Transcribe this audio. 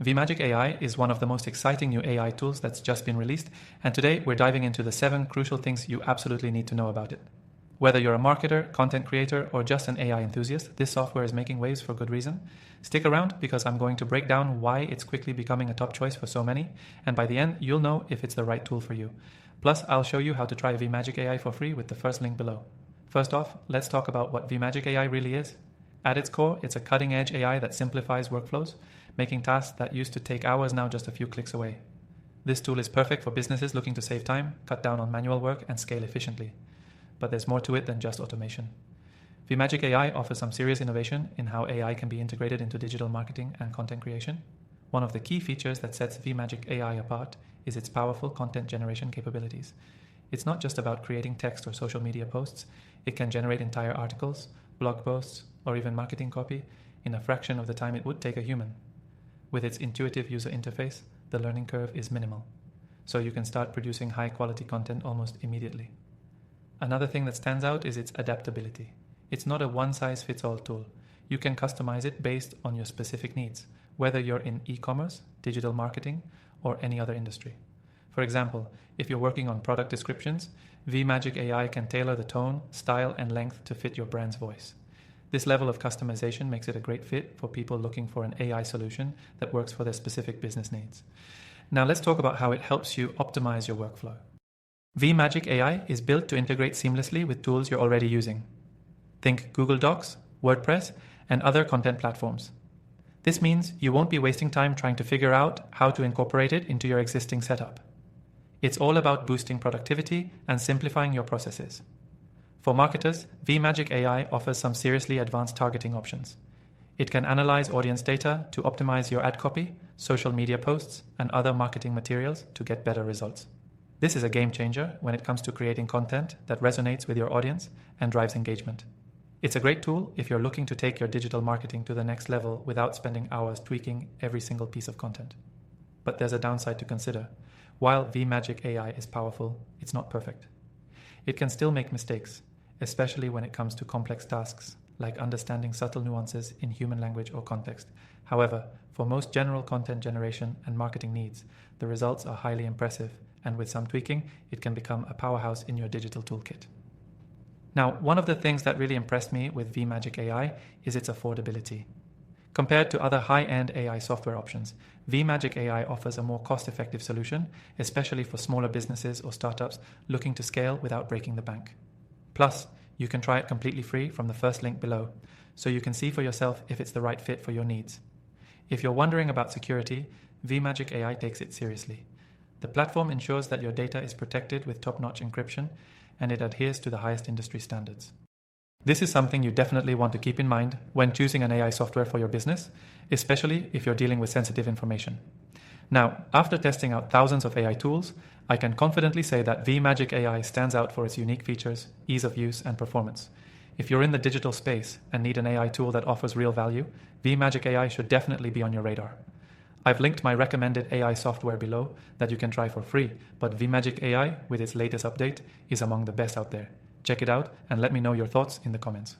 VMagic AI is one of the most exciting new AI tools that's just been released, and today we're diving into the 7 crucial things you absolutely need to know about it. Whether you're a marketer, content creator, or just an AI enthusiast, this software is making waves for good reason. Stick around because I'm going to break down why it's quickly becoming a top choice for so many, and by the end, you'll know if it's the right tool for you. Plus, I'll show you how to try VMagic AI for free with the first link below. First off, let's talk about what VMagic AI really is. At its core, it's a cutting-edge AI that simplifies workflows, making tasks that used to take hours now just a few clicks away. This tool is perfect for businesses looking to save time, cut down on manual work, and scale efficiently. But there's more to it than just automation. VMagic AI offers some serious innovation in how AI can be integrated into digital marketing and content creation. One of the key features that sets VMagic AI apart is its powerful content generation capabilities. It's not just about creating text or social media posts. It can generate entire articles, blog posts, or even marketing copy in a fraction of the time it would take a human. With its intuitive user interface, the learning curve is minimal, so you can start producing high-quality content almost immediately. Another thing that stands out is its adaptability. It's not a one-size-fits-all tool. You can customize it based on your specific needs, whether you're in e-commerce, digital marketing, or any other industry. For example, if you're working on product descriptions, VMagic AI can tailor the tone, style, and length to fit your brand's voice. This level of customization makes it a great fit for people looking for an AI solution that works for their specific business needs. Now let's talk about how it helps you optimize your workflow. VMagic AI is built to integrate seamlessly with tools you're already using. Think Google Docs, WordPress, and other content platforms. This means you won't be wasting time trying to figure out how to incorporate it into your existing setup. It's all about boosting productivity and simplifying your processes. For marketers, VMagic AI offers some seriously advanced targeting options. It can analyze audience data to optimize your ad copy, social media posts, and other marketing materials to get better results. This is a game changer when it comes to creating content that resonates with your audience and drives engagement. It's a great tool if you're looking to take your digital marketing to the next level without spending hours tweaking every single piece of content. But there's a downside to consider. While VMagic AI is powerful, it's not perfect. It can still make mistakes, especially when it comes to complex tasks like understanding subtle nuances in human language or context. However, for most general content generation and marketing needs, the results are highly impressive, and with some tweaking, it can become a powerhouse in your digital toolkit. Now, one of the things that really impressed me with VMagic AI is its affordability. Compared to other high-end AI software options, VMagic AI offers a more cost-effective solution, especially for smaller businesses or startups looking to scale without breaking the bank. Plus, you can try it completely free from the first link below, so you can see for yourself if it's the right fit for your needs. If you're wondering about security, VMagic AI takes it seriously. The platform ensures that your data is protected with top-notch encryption, and it adheres to the highest industry standards. This is something you definitely want to keep in mind when choosing an AI software for your business, especially if you're dealing with sensitive information. Now, after testing out thousands of AI tools, I can confidently say that VMagic AI stands out for its unique features, ease of use, and performance. If you're in the digital space and need an AI tool that offers real value, VMagic AI should definitely be on your radar. I've linked my recommended AI software below that you can try for free, but VMagic AI, with its latest update, is among the best out there. Check it out and let me know your thoughts in the comments.